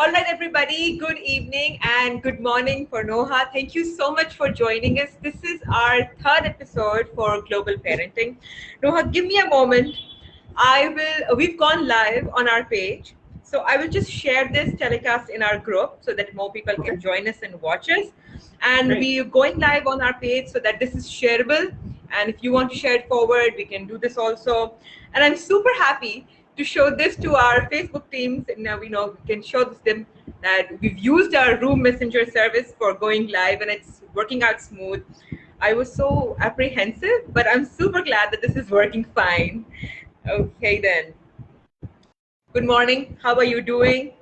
All right, everybody, good evening and good morning for Noha. Thank you so much for joining us. This is our third episode for Global Parenting. Noha, give me a moment. We've gone live on our page. So I will just share this telecast in our group so that more people Okay, can join us and watch us. And great. we're going live on our page so that this is shareable. And if you want to share it forward, we can do this also. And I'm super happy to show this to our Facebook teams. And now we can show this them that we've used our Room Messenger service for going live and it's working out smooth. I was so apprehensive, but I'm super glad that this is working fine. Okay then. Good morning. How are you doing?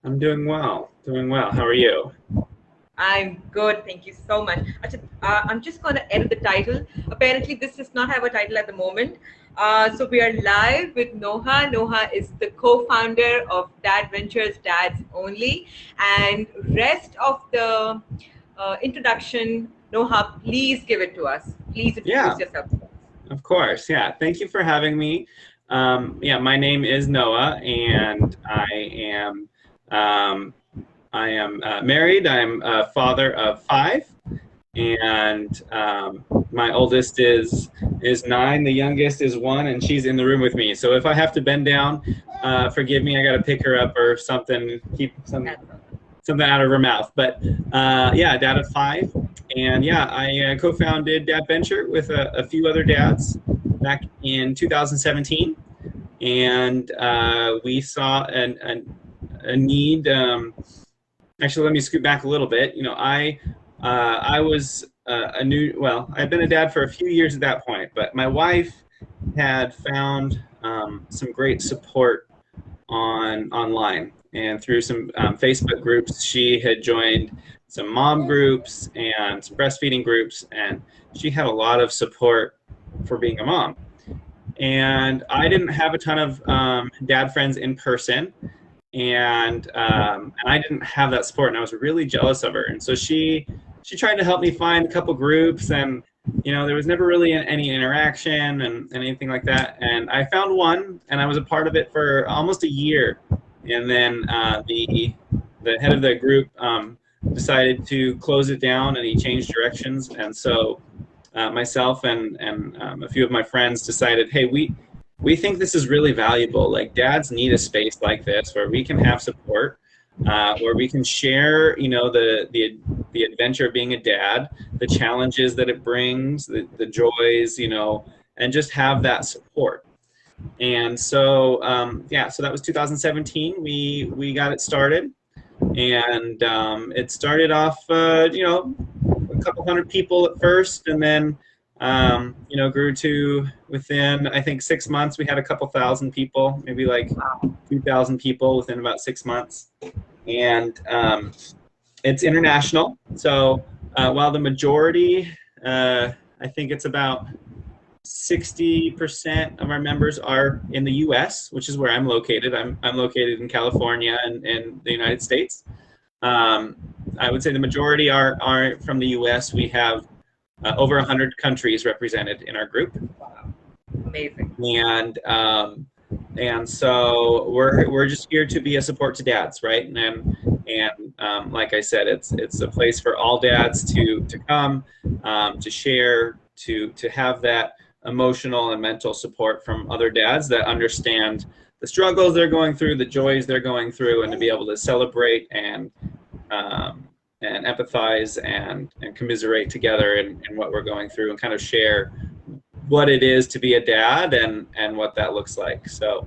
I'm doing well. Doing well. How are you? I'm good. Thank you so much. I'm just going to edit the title. Apparently, this does not have a title at the moment. So we are live with Noha. Noha is the co-founder of Dadventure's Dads Only. And rest of the introduction, Noha, please give it to us. Please Yeah, introduce yourself to us. of course. Yeah, thank you for having me. My name is Noah, and I am married. I'm a father of 5, and my oldest is 9. The youngest is 1, and she's in the room with me. So if I have to bend down, forgive me. I got to pick her up or something. Keep something out of her mouth. But dad of 5. And I co-founded Dadventure with a few other dads back in 2017. And we saw a need. Actually, let me scoot back a little bit. I was I'd been a dad for a few years at that point, but my wife had found some great support online and through some Facebook groups. She had joined some mom groups and some breastfeeding groups, and she had a lot of support for being a mom. And I didn't have a ton of dad friends in person, and I didn't have that support, and I was really jealous of her. And so she tried to help me find a couple groups, and there was never really any interaction and anything like that. And I found one, and I was a part of it for almost a year. And then the head of the group decided to close it down, and he changed directions. And so myself and a few of my friends decided, hey, we think this is really valuable. Like, dads need a space like this where we can have support, where we can share, the adventure of being a dad, the challenges that it brings, the joys, and just have that support. And so, so that was 2017. We got it started, and it started off, a couple hundred people at first, and then grew to, within, I think, 6 months, we had a couple thousand people, maybe like 2,000 people within about 6 months. And it's international. So while the majority, I think it's about 60% of our members are in the U.S., which is where I'm located. I'm located in California and in the United States. I would say the majority are from the U.S. We have over 100 countries represented in our group. Wow. Amazing. And so we're just here to be a support to dads, right? And like I said, it's a place for all dads to come, to share, to have that emotional and mental support from other dads that understand the struggles they're going through, the joys they're going through, and to be able to celebrate and empathize and commiserate together in what we're going through, and kind of share what it is to be a dad and what that looks like. So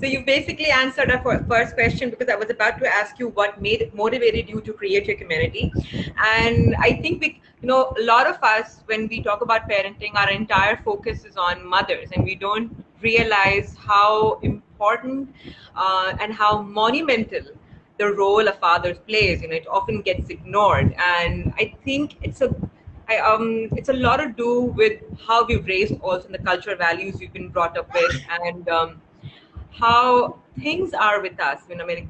So you basically answered our first question, because I was about to ask you what motivated you to create your community. And I think a lot of us, when we talk about parenting, our entire focus is on mothers, and we don't realize how important and how monumental the role a father plays. It often gets ignored, and I think it's a lot to do with how we've raised, also in the cultural values we've been brought up with, and how things are with us.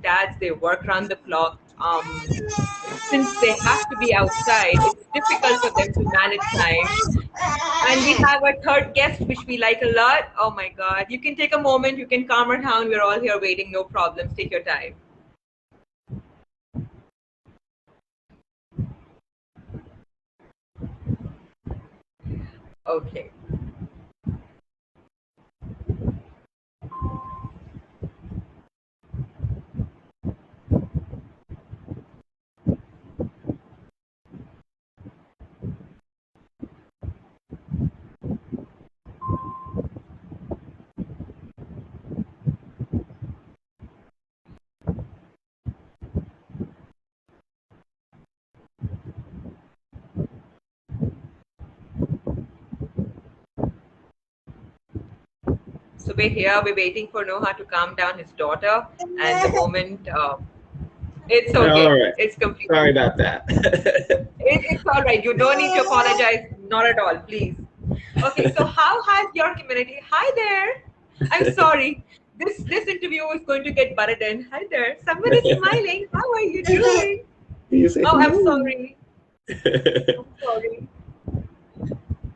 Dads, they work around the clock. Since they have to be outside, it's difficult for them to manage time. And we have a third guest, which we like a lot. Oh my God. You can take a moment. You can calm her down. We're all here waiting. No problems. Take your time. Okay. So we're here. We're waiting for Noah to calm down his daughter. And the moment, it's All okay. right. It's complete. Sorry about that. It's all right. You don't need to apologize. Not at all, please. Okay, so how has your community? Hi there. I'm sorry. This interview is going to get butted in. Hi there. Someone is smiling. How are you doing? You say Oh, I'm hello. sorry. I'm sorry.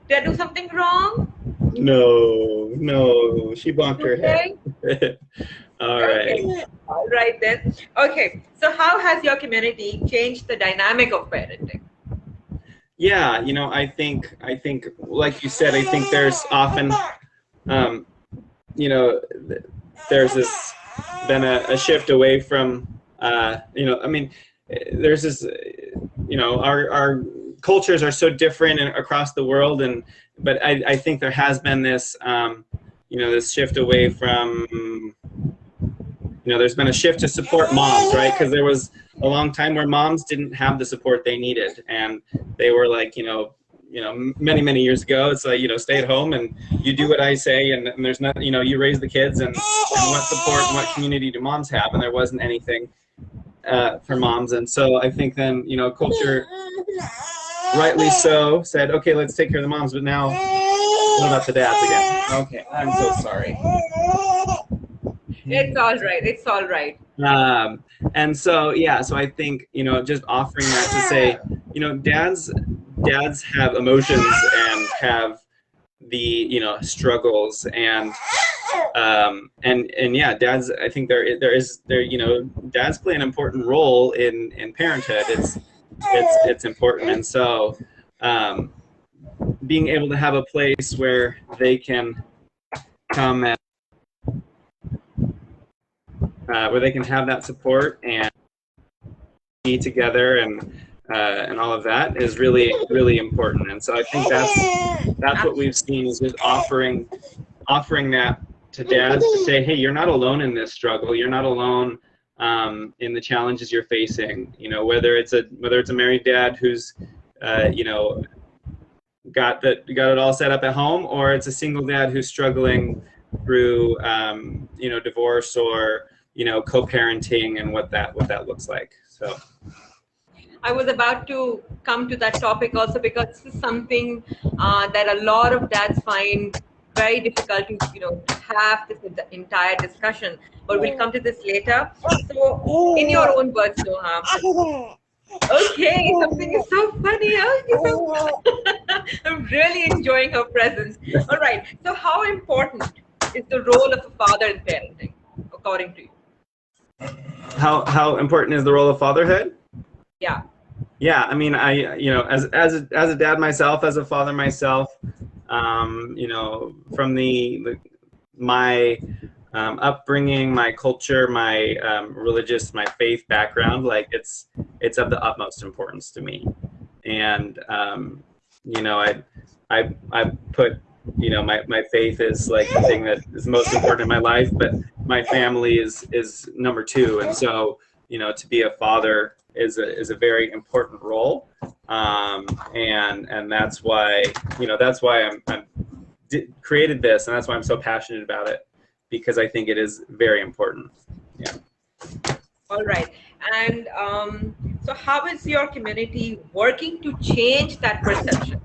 Did I do something wrong? No, no, she bonked her Okay. head. All right. Okay. All right then. Okay. So how has your community changed the dynamic of parenting? Yeah, I think, like you said, I think there's often, um, you know, there's this been a shift away from, I mean, there's this, our cultures are so different across the world, but I think there has been this, this shift away from, there's been a shift to support moms, right? Because there was a long time where moms didn't have the support they needed, and they were like, many years ago, it's like, stay at home and you do what I say, and there's not, you raise the kids, and what support and what community do moms have? And there wasn't anything for moms, and so I think then, culture, rightly so, said, okay, let's take care of the moms, but now what about the dads again? Okay, I'm so sorry. It's all right. It's all right. And so, yeah, so I think, just offering that to say, dads have emotions and have the, struggles, and yeah, dads, I think dads play an important role in parenthood. It's important. And so, being able to have a place where they can come and where they can have that support and be together, and all of that is really, really important. And so I think that's what we've seen, is just offering that to dads, to say, hey, you're not alone in this struggle. You're not alone in the challenges you're facing. Whether it's a married dad who's got it all set up at home, or it's a single dad who's struggling through divorce, or co-parenting, and what that looks like. So I was about to come to that topic also, because this is something that a lot of dads find very difficult to, have this entire discussion. But we'll come to this later. So, in your own words, Noha. Okay, something is so funny. Oh, I'm really enjoying her presence. All right. So, how important is the role of a father in parenting, according to you? how important is the role of fatherhood? Yeah. Yeah, I mean, as a dad myself, as a father myself, from my upbringing, my culture, my my faith background, like it's of the utmost importance to me. And I put, my faith is like the thing that is most important in my life, but my family is number two. And so, to be a father is a very important role, and that's why I'm created this, and that's why I'm so passionate about it, because I think it is very important. Yeah. All right. And so, how is your community working to change that perception?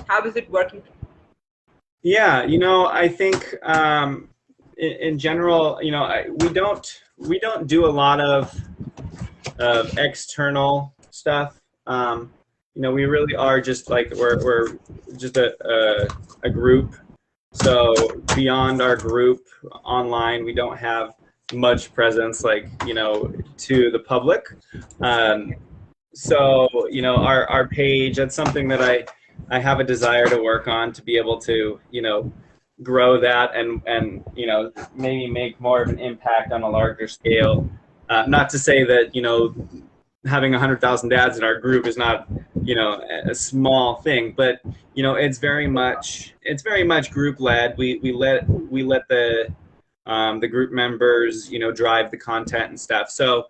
How is it working? Yeah, I think in general, we don't do a lot of external stuff. we really are just like we're just a group. So beyond our group online, we don't have much presence, like, to the public. So our page, that's something that I have a desire to work on, to be able to grow that, and maybe make more of an impact on a larger scale. Not to say that having 100,000 dads in our group is not a small thing, but it's very much group led. We let the group members drive the content and stuff. So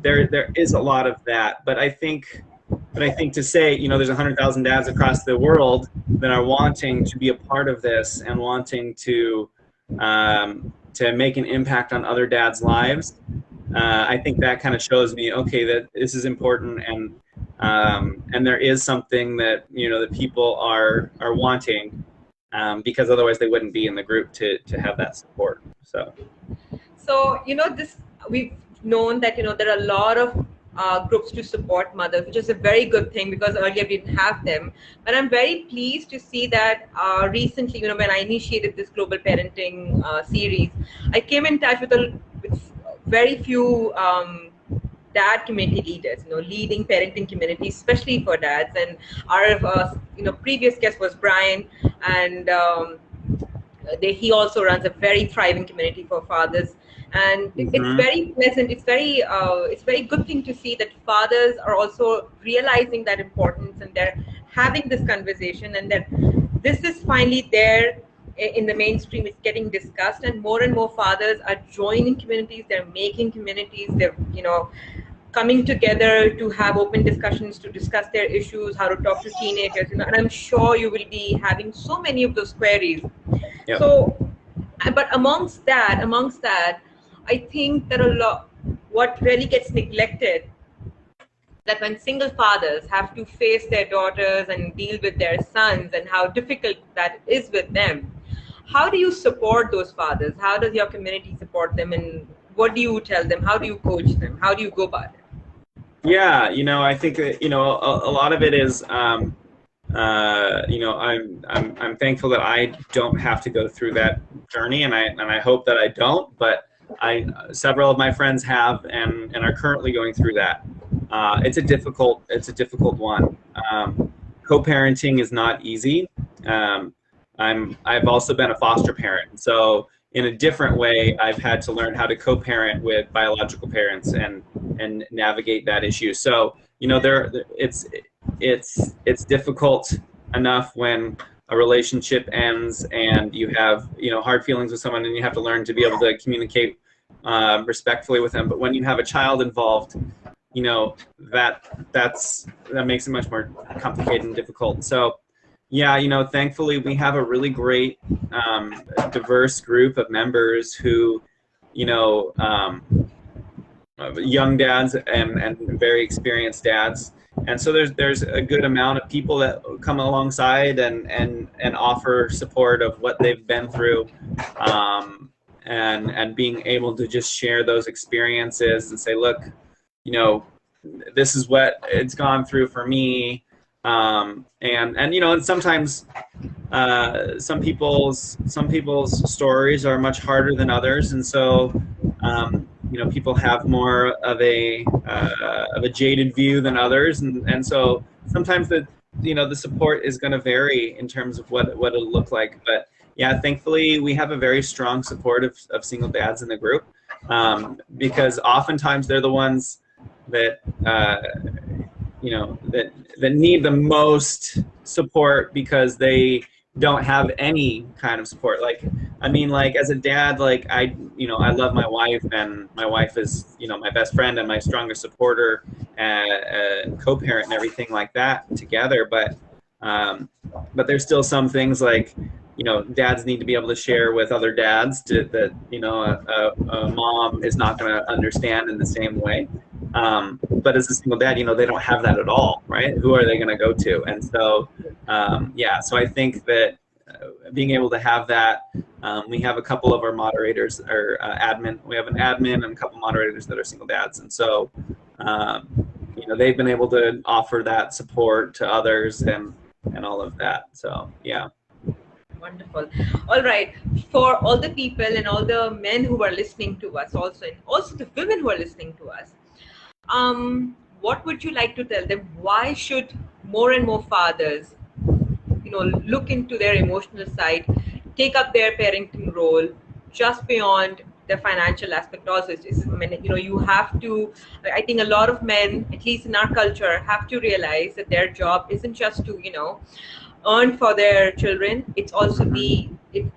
there is a lot of that, but I think to say there's 100,000 dads across the world that are wanting to be a part of this and wanting to make an impact on other dads' lives. I think that kind of shows me, okay, that this is important, and there is something that that people are wanting, because otherwise they wouldn't be in the group to have that support. So, this, we've known that, there are a lot of groups to support mothers, which is a very good thing, because earlier we didn't have them. But I'm very pleased to see that recently, when I initiated this global parenting series, I came in touch with very few dad community leaders, leading parenting communities, especially for dads. And our previous guest was Brian, and he also runs a very thriving community for fathers. And it's very pleasant. It's very good thing to see that fathers are also realizing that importance, and they're having this conversation, and that this is finally there in the mainstream. It's getting discussed, and more fathers are joining communities. They're making communities. They're coming together to have open discussions, to discuss their issues, how to talk to teenagers. And I'm sure you will be having so many of those queries. Yep. So, but amongst that, I think that what really gets neglected, that when single fathers have to face their daughters and deal with their sons, and how difficult that is with them, how do you support those fathers? How does your community support them? And what do you tell them? How do you coach them? How do you go about it? Yeah, I think that a lot of it is I'm thankful that I don't have to go through that journey, and I hope that I don't, but several of my friends have, and are currently going through that. It's a difficult one. Co-parenting is not easy. I've also been a foster parent, so in a different way, I've had to learn how to co-parent with biological parents and navigate that issue. So it's difficult enough when a relationship ends and you have hard feelings with someone, and you have to learn to be able to communicate respectfully with them. But when you have a child involved, that makes it much more complicated and difficult. So yeah, thankfully we have a really great diverse group of members who young dads and very experienced dads. And so there's a good amount of people that come alongside and offer support of what they've been through, and being able to just share those experiences and say, look, this is what it's gone through for me. And sometimes some people's stories are much harder than others, and so people have more of a jaded view than others, and so sometimes the support is going to vary in terms of what it'll look like. But yeah, thankfully we have a very strong support of single dads in the group, because oftentimes they're the ones that that need the most support, because they don't have any kind of support. Like as a dad, I love my wife, and my wife is my best friend and my strongest supporter, and co-parent and everything like that together. But there's still some things like dads need to be able to share with other dads that a mom is not going to understand in the same way. But as a single dad, they don't have that at all, right? Who are they going to go to? And so, so I think that being able to have that, we have a couple of our moderators or admin. We have an admin and a couple moderators that are single dads, and so they've been able to offer that support to others and all of that. So yeah. Wonderful. All right. For all the people and all the men who are listening to us, also, and also the women who are listening to us, what would you like to tell them? Why should more and more fathers, look into their emotional side, take up their parenting role just beyond the financial aspect also? You have to, I think a lot of men, at least in our culture, have to realize that their job isn't just to, earn for their children. It's also I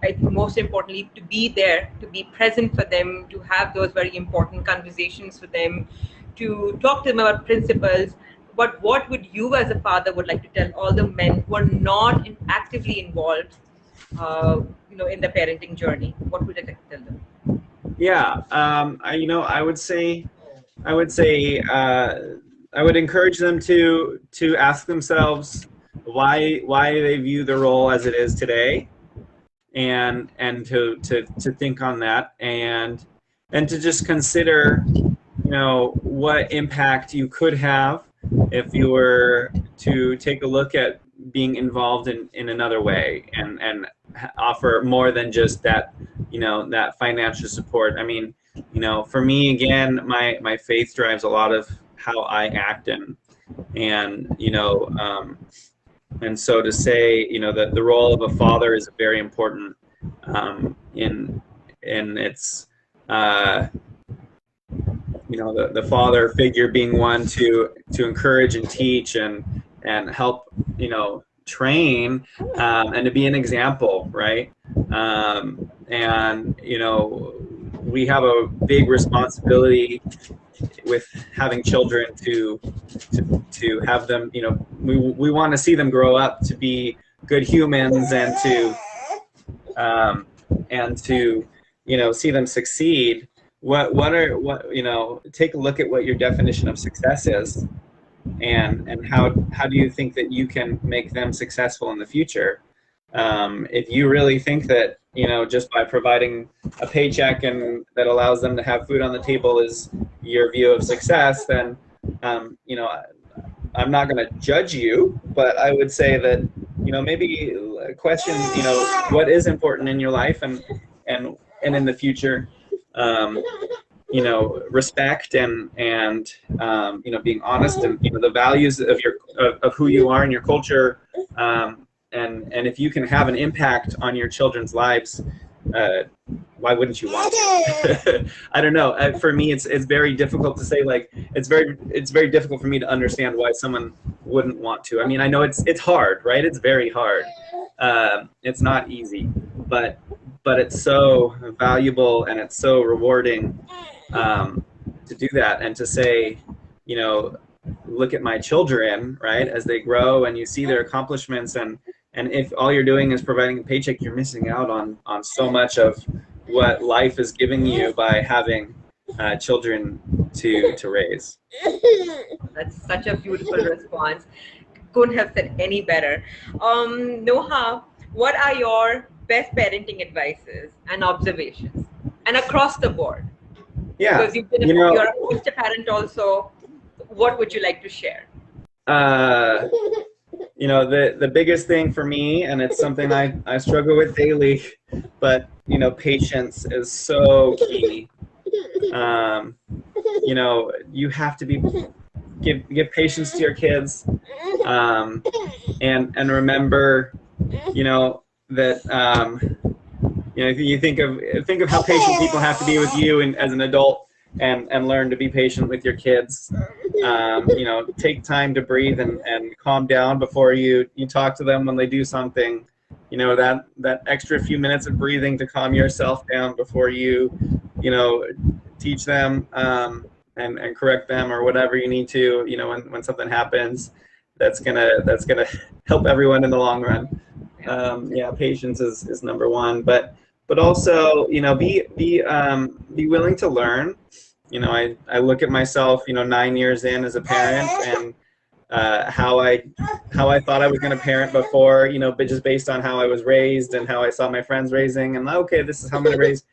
think most importantly, to be there, to be present for them, to have those very important conversations with them, to talk to them about principles. But what would you as a father would like to tell all the men who are not actively involved, in the parenting journey? What would you like to tell them? Yeah, I would say, I would encourage them to ask themselves why they view the role as it is today, and to think on that, and to just consider, what impact you could have if you were to take a look at being involved in another way, and offer more than just that, that financial support. I mean, for me, again, my faith drives a lot of how I act, and so to say, that the role of a father is very important, in its, the father figure being one to encourage and teach and help, train, and to be an example, right? And we have a big responsibility with having children to have them, we want to see them grow up to be good humans, and to see them succeed. Take a look at what your definition of success is, and how do you think that you can make them successful in the future? If you really think that, just by providing a paycheck and that allows them to have food on the table is your view of success, then, I'm not going to judge you, but I would say that, maybe question, what is important in your life, and in the future, respect, and being honest, and the values of who you are in your culture, and if you can have an impact on your children's lives, why wouldn't you want to? I don't know. For me, it's very difficult to say. Like, it's very difficult for me to understand why someone wouldn't want to. I mean, I know it's hard, right? It's very hard. It's not easy, but it's so valuable, and it's so rewarding, to do that, and to say, look at my children, right, as they grow, and you see their accomplishments, and if all you're doing is providing a paycheck, you're missing out on so much of what life is giving you by having children to raise. That's such a beautiful response. Couldn't have said any better. Noha, what are your best parenting advices and observations, and across the board? Yeah, because you're a foster parent also. What would you like to share? The biggest thing for me, and it's something I struggle with daily, but patience is so key. You have to give patience to your kids, and remember, that if you think of how patient people have to be with you, and as an adult, and learn to be patient with your kids. Take time to breathe and calm down before you talk to them when they do something. That extra few minutes of breathing to calm yourself down before you teach them, and correct them, or whatever you need to, when something happens. That's gonna help everyone in the long run. Patience is number one, but also, be willing to learn. I look at myself, 9 years in as a parent, and how I thought I was going to parent before, but just based on how I was raised and how I saw my friends raising, and okay, this is how I'm going to raise.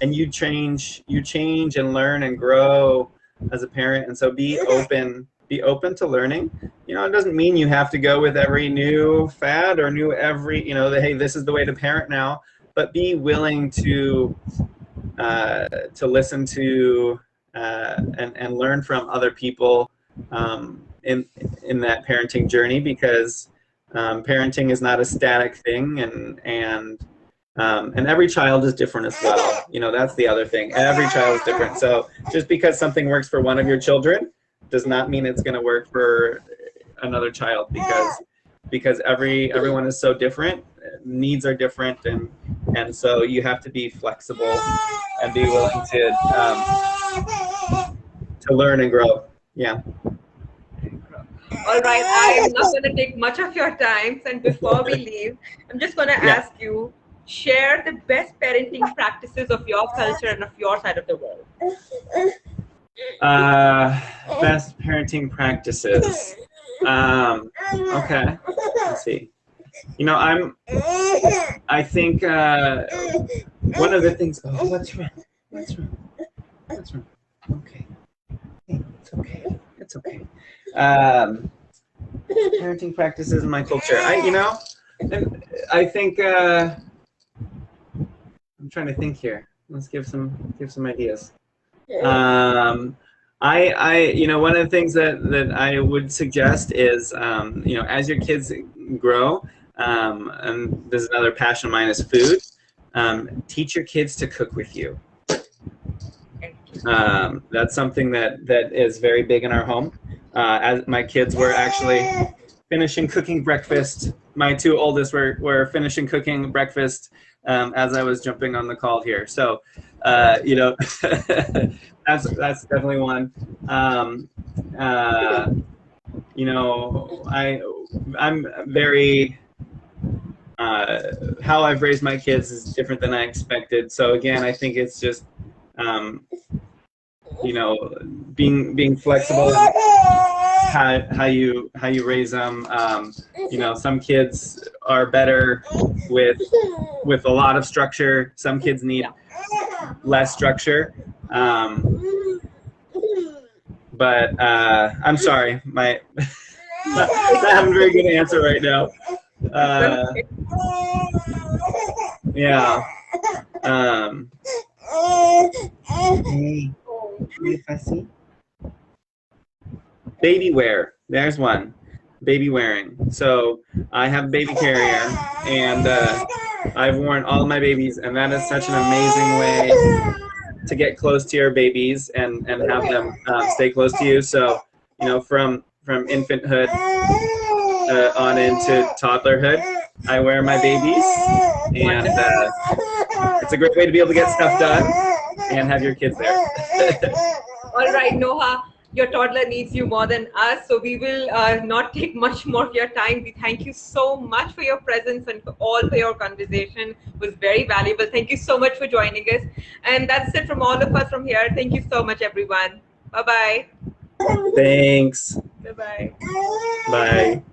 And you change and learn and grow as a parent, and so be open be open to learning. You know, it doesn't mean you have to go with every new fad or every, you know, hey, this is the way to parent now, but be willing to listen to and learn from other people in that parenting journey, because parenting is not a static thing, and every child is different as well. You know, that's the other thing. Every child is different. So just because something works for one of your children does not mean it's going to work for another child, because everyone is so different. Needs are different, and so you have to be flexible and be willing to learn and grow. Yeah. All right, I'm not going to take much of your time. And before we leave, I'm just going to ask you, share the best parenting practices of your culture and of your side of the world. Best parenting practices. Okay, let's see. You know, I think one of the things. Oh, what's wrong? What's wrong? What's wrong? Okay. Hey, it's okay. It's okay. Parenting practices in my culture. I think I'm trying to think here. Let's give some ideas. You know, one of the things that I would suggest is, you know, as your kids grow, and there's another passion of mine is food. Teach your kids to cook with you. That's something that is very big in our home. As my kids were actually finishing cooking breakfast, my two oldest were finishing cooking breakfast as I was jumping on the call here. So, you know, that's definitely one. You know, I'm very how I've raised my kids is different than I expected. So again, I think it's just you know, being flexible in how you raise them. You know, some kids are better with a lot of structure. Some kids need less structure. But I'm sorry, my not having a very good answer right now. Yeah. Hey, fussy. Baby wear. There's one. Baby wearing. So I have a baby carrier, and I've worn all of my babies, and that is such an amazing way to get close to your babies and have them stay close to you. So, you know, from infanthood on into toddlerhood, I wear my babies, and it's a great way to be able to get stuff done and have your kids there. All right, Noha, your toddler needs you more than us, so we will not take much more of your time. We thank you so much for your presence and for your conversation. It was very valuable. Thank you so much for joining us. And that's it from all of us from here. Thank you so much, everyone. Bye-bye. Thanks. Bye-bye. Bye.